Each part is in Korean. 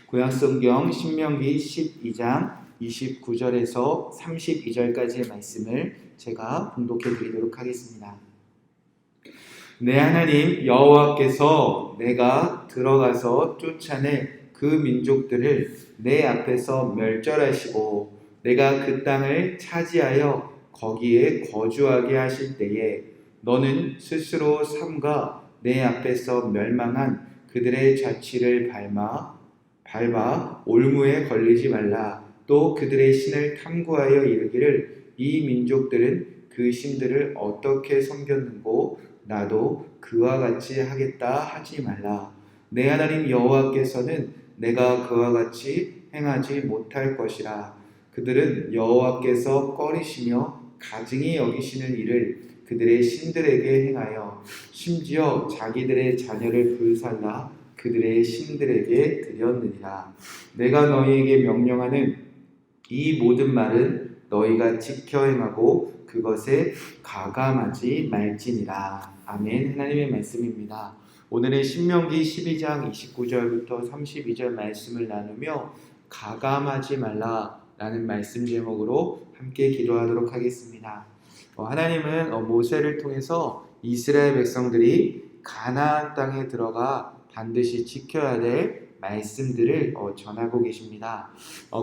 구약성경 신명기 12장 29절에서 32절까지의 말씀을 제가 봉독해 드리도록 하겠습니다. 내 하나님 여호와께서 내가 들어가서 쫓아낼 그 민족들을 내 앞에서 멸절하시고 내가 그 땅을 차지하여 거기에 거주하게 하실 때에 너는 스스로 삼가 내 앞에서 멸망한 그들의 자취를 밟아 올무에 걸리지 말라. 또 그들의 신을 탐구하여 이르기를 이 민족들은 그 신들을 어떻게 섬겼는고 나도 그와 같이 하겠다 하지 말라. 내 하나님 여호와께서는 내가 그와 같이 행하지 못할 것이라. 그들은 여호와께서 꺼리시며 가증히 여기시는 일을 그들의 신들에게 행하여 심지어 자기들의 자녀를 불살라 그들의 신들에게 드렸느니라. 내가 너희에게 명령하는 이 모든 말은 너희가 지켜 행하고 그것에 가감하지 말지니라. 아멘. 하나님의 말씀입니다. 오늘은 신명기 12장 29절부터 32절 말씀을 나누며 가감하지 말라라는 말씀 제목으로 함께 기도하도록 하겠습니다. 하나님은 모세를 통해서 이스라엘 백성들이 가나안 땅에 들어가 반드시 지켜야 될 말씀들을 전하고 계십니다.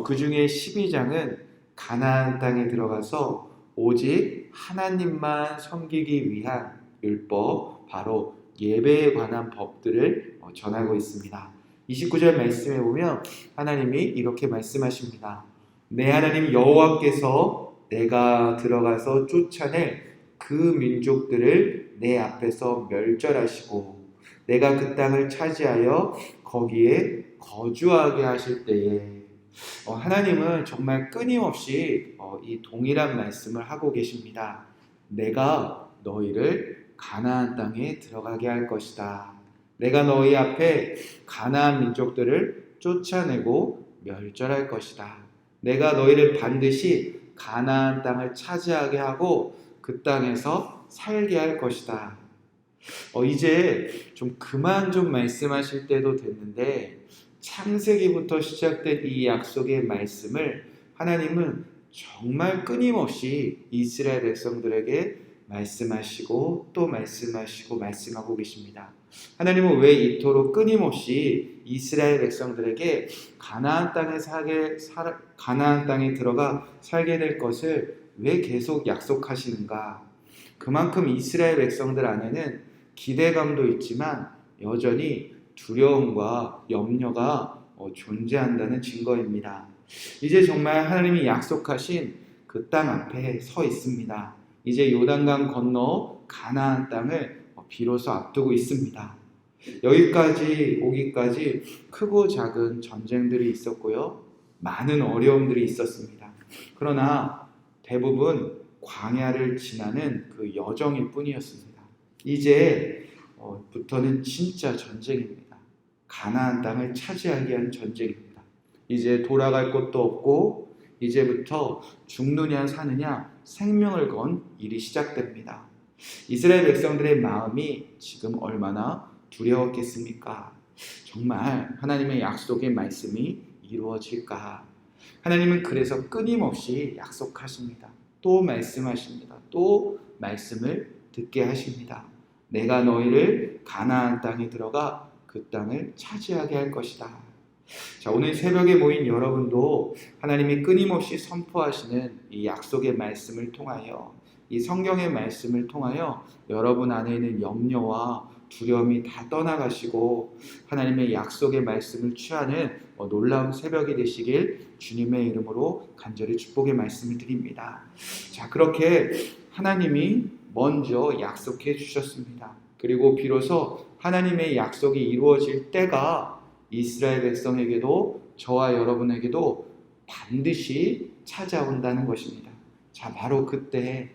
그 중에 12장은 가나안 땅에 들어가서 오직 하나님만 섬기기 위한 율법, 바로 예배에 관한 법들을 전하고 있습니다. 29절 말씀에 보면 하나님이 이렇게 말씀하십니다. 내 하나님 여호와께서 내가 들어가서 쫓아낼 그 민족들을 내 앞에서 멸절하시고 내가 그 땅을 차지하여 거기에 거주하게 하실 때에 하나님은 정말 끊임없이 이 동일한 말씀을 하고 계십니다. 내가 너희를 가나안 땅에 들어가게 할 것이다. 내가 너희 앞에 가나안 민족들을 쫓아내고 멸절할 것이다. 내가 너희를 반드시 가나안 땅을 차지하게 하고 그 땅에서 살게 할 것이다. 이제 좀 그만 좀 말씀하실 때도 됐는데 창세기부터 시작된 이 약속의 말씀을 하나님은 정말 끊임없이 이스라엘 백성들에게 말씀하시고 또 말씀하시고 말씀하고 계십니다. 하나님은 왜 이토록 끊임없이 이스라엘 백성들에게 가나안 땅에 들어가 살게 될 것을 왜 계속 약속하시는가? 그만큼 이스라엘 백성들 안에는 기대감도 있지만 여전히 두려움과 염려가 존재한다는 증거입니다. 이제 정말 하나님이 약속하신 그 땅 앞에 서 있습니다. 이제 요단강 건너 가나안 땅을 비로소 앞두고 있습니다. 여기까지 오기까지 크고 작은 전쟁들이 있었고요. 많은 어려움들이 있었습니다. 그러나 대부분 광야를 지나는 그 여정일 뿐이었습니다. 이제부터는 진짜 전쟁입니다. 가나안 땅을 차지하기 위한 전쟁입니다. 이제 돌아갈 곳도 없고 이제부터 죽느냐 사느냐 생명을 건 일이 시작됩니다. 이스라엘 백성들의 마음이 지금 얼마나 두려웠겠습니까? 정말 하나님의 약속의 말씀이 이루어질까? 하나님은 그래서 끊임없이 약속하십니다. 또 말씀하십니다. 또 말씀을 듣게 하십니다. 내가 너희를 가나안 땅에 들어가 그 땅을 차지하게 할 것이다. 자, 오늘 새벽에 모인 여러분도 하나님이 끊임없이 선포하시는 이 약속의 말씀을 통하여, 이 성경의 말씀을 통하여 여러분 안에 있는 염려와 두려움이 다 떠나가시고 하나님의 약속의 말씀을 취하는 놀라운 새벽이 되시길 주님의 이름으로 간절히 축복의 말씀을 드립니다. 자, 그렇게 하나님이 먼저 약속해 주셨습니다. 그리고 비로소 하나님의 약속이 이루어질 때가 이스라엘 백성에게도 저와 여러분에게도 반드시 찾아온다는 것입니다. 자, 바로 그때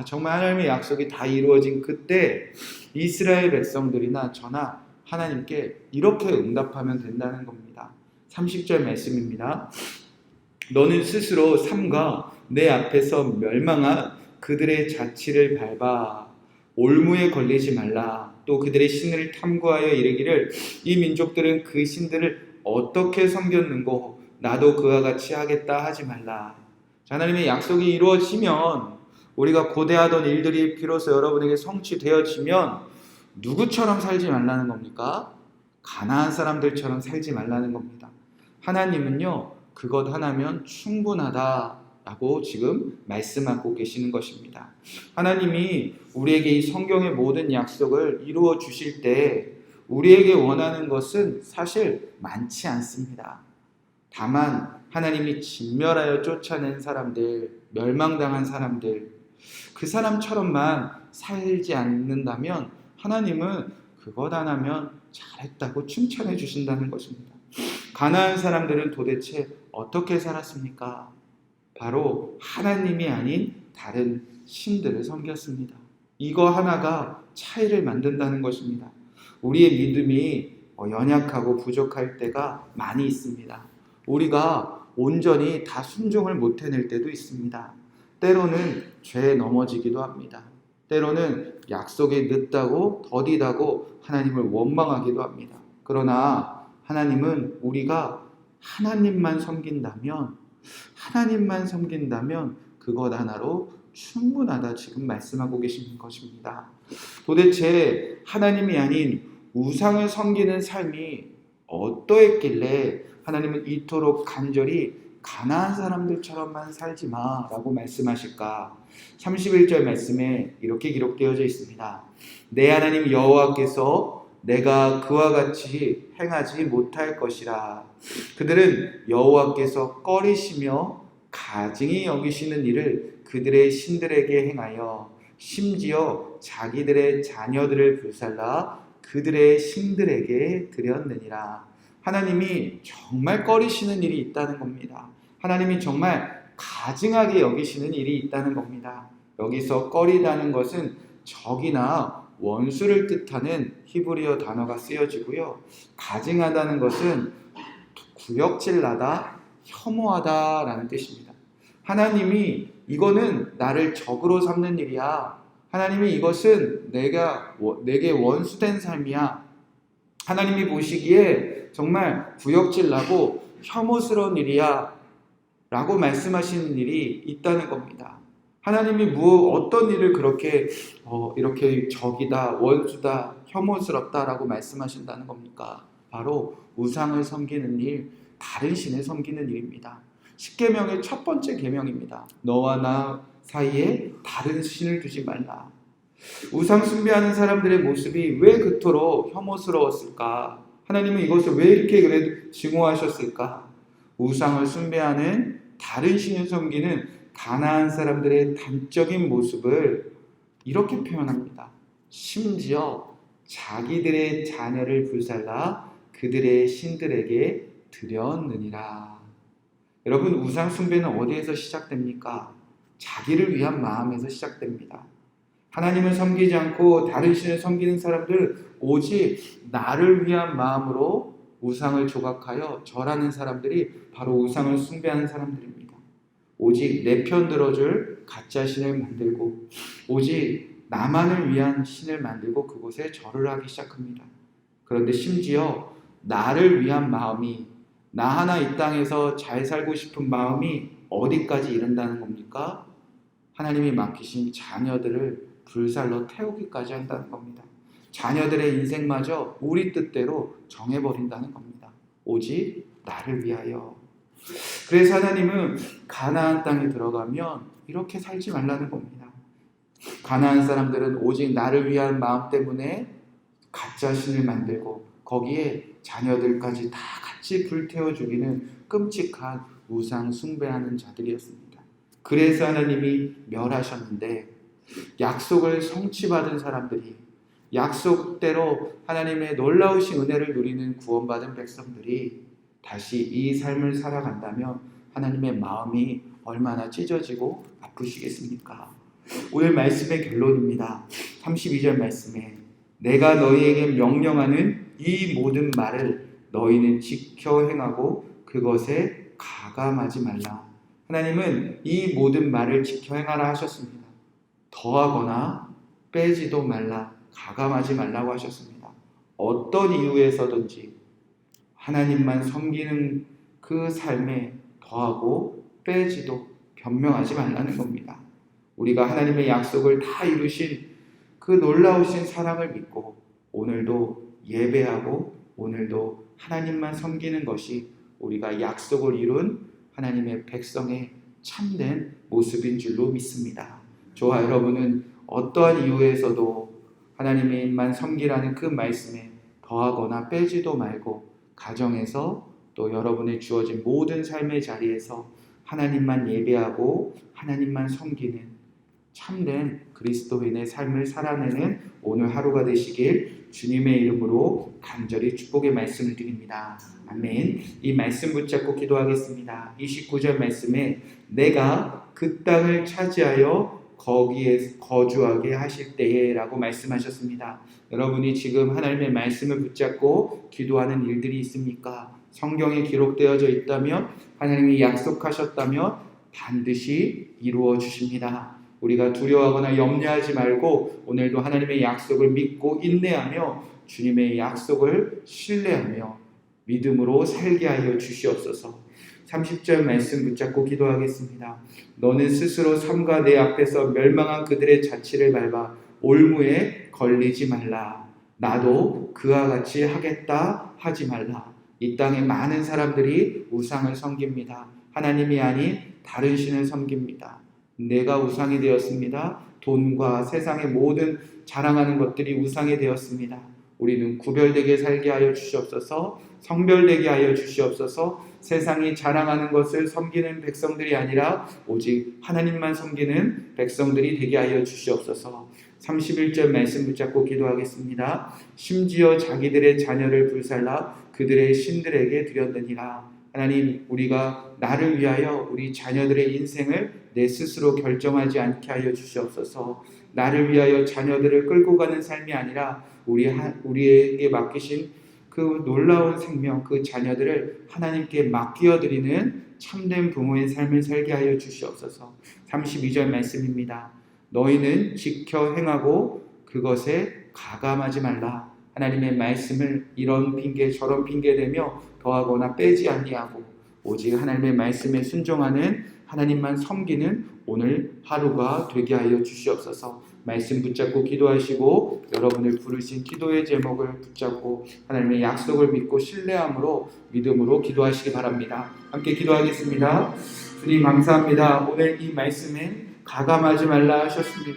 정말 하나님의 약속이 다 이루어진 그때 이스라엘 백성들이나 저나 하나님께 이렇게 응답하면 된다는 겁니다. 30절 말씀입니다. 너는 스스로 삼가 내 앞에서 멸망한 그들의 자취를 밟아 올무에 걸리지 말라. 또 그들의 신을 탐구하여 이르기를 이 민족들은 그 신들을 어떻게 섬겼는고 나도 그와 같이 하겠다 하지 말라. 하나님의 약속이 이루어지면, 우리가 고대하던 일들이 비로소 여러분에게 성취되어지면 누구처럼 살지 말라는 겁니까? 가나안 사람들처럼 살지 말라는 겁니다. 하나님은요, 그것 하나면 충분하다라고 지금 말씀하고 계시는 것입니다. 하나님이 우리에게 이 성경의 모든 약속을 이루어 주실 때 우리에게 원하는 것은 사실 많지 않습니다. 다만 하나님이 진멸하여 쫓아낸 사람들, 멸망당한 사람들, 그 사람처럼만 살지 않는다면 하나님은 그것 하나면 잘했다고 칭찬해 주신다는 것입니다. 가나안 사람들은 도대체 어떻게 살았습니까? 바로 하나님이 아닌 다른 신들을 섬겼습니다. 이거 하나가 차이를 만든다는 것입니다. 우리의 믿음이 연약하고 부족할 때가 많이 있습니다. 우리가 온전히 다 순종을 못 해낼 때도 있습니다. 때로는 죄에 넘어지기도 합니다. 때로는 약속에 늦다고 더디다고 하나님을 원망하기도 합니다. 그러나 하나님은 우리가 하나님만 섬긴다면 그것 하나로 충분하다 지금 말씀하고 계시는 것입니다. 도대체 하나님이 아닌 우상을 섬기는 삶이 어떠했길래 하나님은 이토록 간절히 가나안 사람들처럼만 살지 마라고 말씀하실까? 31절 말씀에 이렇게 기록되어져 있습니다. 내 하나님 여호와께서 내가 그와 같이 행하지 못할 것이라. 그들은 여호와께서 꺼리시며 가증히 여기시는 일을 그들의 신들에게 행하여 심지어 자기들의 자녀들을 불살라 그들의 신들에게 드렸느니라. 하나님이 정말 꺼리시는 일이 있다는 겁니다. 하나님이 정말 가증하게 여기시는 일이 있다는 겁니다. 여기서 꺼리다는 것은 적이나 원수를 뜻하는 히브리어 단어가 쓰여지고요. 가증하다는 것은 구역질나다, 혐오하다라는 뜻입니다. 하나님이 이거는 나를 적으로 삼는 일이야. 하나님이 이것은 내게 원수된 삶이야. 하나님이 보시기에 정말 구역질나고 혐오스러운 일이야 라고 말씀하시는 일이 있다는 겁니다. 하나님이 어떤 일을 그렇게 이렇게 적이다, 원수다, 혐오스럽다라고 말씀하신다는 겁니까? 바로 우상을 섬기는 일, 다른 신을 섬기는 일입니다. 십계명의 첫 번째 계명입니다. 너와 나 사이에 다른 신을 두지 말라. 우상 숭배하는 사람들의 모습이 왜 그토록 혐오스러웠을까? 하나님은 이것을 왜 이렇게 증오하셨을까? 우상을 숭배하는 다른 신을 섬기는 가나안 사람들의 단적인 모습을 이렇게 표현합니다. 심지어 자기들의 자녀를 불살라 그들의 신들에게 드렸느니라. 여러분, 우상 숭배는 어디에서 시작됩니까? 자기를 위한 마음에서 시작됩니다. 하나님을 섬기지 않고 다른 신을 섬기는 사람들, 오직 나를 위한 마음으로 우상을 조각하여 절하는 사람들이 바로 우상을 숭배하는 사람들입니다. 오직 내 편 들어줄 가짜 신을 만들고 오직 나만을 위한 신을 만들고 그곳에 절을 하기 시작합니다. 그런데 심지어 나를 위한 마음이, 나 하나 이 땅에서 잘 살고 싶은 마음이 어디까지 이른다는 겁니까? 하나님이 맡기신 자녀들을 불살로 태우기까지 한다는 겁니다. 자녀들의 인생마저 우리 뜻대로 정해버린다는 겁니다. 오직 나를 위하여. 그래서 하나님은 가나안 땅에 들어가면 이렇게 살지 말라는 겁니다. 가나안 사람들은 오직 나를 위한 마음 때문에 가짜 신을 만들고 거기에 자녀들까지 다 같이 불태워 죽이는 끔찍한 우상 숭배하는 자들이었습니다. 그래서 하나님이 멸하셨는데, 약속을 성취받은 사람들이, 약속대로 하나님의 놀라우신 은혜를 누리는 구원받은 백성들이 다시 이 삶을 살아간다면 하나님의 마음이 얼마나 찢어지고 아프시겠습니까? 오늘 말씀의 결론입니다. 32절 말씀에 내가 너희에게 명령하는 이 모든 말을 너희는 지켜 행하고 그것에 가감하지 말라. 하나님은 이 모든 말을 지켜 행하라 하셨습니다. 더하거나 빼지도 말라, 가감하지 말라고 하셨습니다. 어떤 이유에서든지 하나님만 섬기는 그 삶에 더하고 빼지도 변명하지 말라는 겁니다. 우리가 하나님의 약속을 다 이루신 그 놀라우신 사랑을 믿고 오늘도 예배하고 오늘도 하나님만 섬기는 것이 우리가 약속을 이룬 하나님의 백성의 참된 모습인 줄로 믿습니다. 저와 여러분은 어떠한 이유에서도 하나님만 섬기라는 그 말씀에 더하거나 빼지도 말고 가정에서 또 여러분의 주어진 모든 삶의 자리에서 하나님만 예배하고 하나님만 섬기는 참된 그리스도인의 삶을 살아내는 오늘 하루가 되시길 주님의 이름으로 간절히 축복의 말씀을 드립니다. 아멘. 이 말씀 붙잡고 기도하겠습니다. 29절 말씀에 내가 그 땅을 차지하여 거기에 거주하게 하실 때에 라고 말씀하셨습니다. 여러분이 지금 하나님의 말씀을 붙잡고 기도하는 일들이 있습니까? 성경에 기록되어져 있다면 하나님이 약속하셨다면 반드시 이루어 주십니다. 우리가 두려워하거나 염려하지 말고 오늘도 하나님의 약속을 믿고 인내하며 주님의 약속을 신뢰하며 믿음으로 살게 하여 주시옵소서. 30절 말씀 붙잡고 기도하겠습니다. 너는 스스로 삼가 내 앞에서 멸망한 그들의 자취를 밟아 올무에 걸리지 말라. 나도 그와 같이 하겠다 하지 말라. 이 땅에 많은 사람들이 우상을 섬깁니다. 하나님이 아닌 다른 신을 섬깁니다. 내가 우상이 되었습니다. 돈과 세상의 모든 자랑하는 것들이 우상이 되었습니다. 우리는 구별되게 살게 하여 주시옵소서. 성별되게 하여 주시옵소서. 세상이 자랑하는 것을 섬기는 백성들이 아니라 오직 하나님만 섬기는 백성들이 되게 하여 주시옵소서. 31절 말씀 붙잡고 기도하겠습니다. 심지어 자기들의 자녀를 불살라 그들의 신들에게 드렸느니라. 하나님, 우리가 나를 위하여 우리 자녀들의 인생을 내 스스로 결정하지 않게 하여 주시옵소서. 나를 위하여 자녀들을 끌고 가는 삶이 아니라 우리에게 맡기신 그 놀라운 생명, 그 자녀들을 하나님께 맡겨드리는 참된 부모의 삶을 살게 하여 주시옵소서. 32절 말씀입니다. 너희는 지켜 행하고 그것에 가감하지 말라. 하나님의 말씀을 이런 핑계 저런 핑계 대며 더하거나 빼지 아니하고 오직 하나님의 말씀에 순종하는 하나님만 섬기는 오늘 하루가 되게 하여 주시옵소서. 말씀 붙잡고 기도하시고 여러분을 부르신 기도의 제목을 붙잡고 하나님의 약속을 믿고 신뢰함으로 믿음으로 기도하시기 바랍니다. 함께 기도하겠습니다. 주님 감사합니다. 오늘 이 말씀에 가감하지 말라 하셨습니다.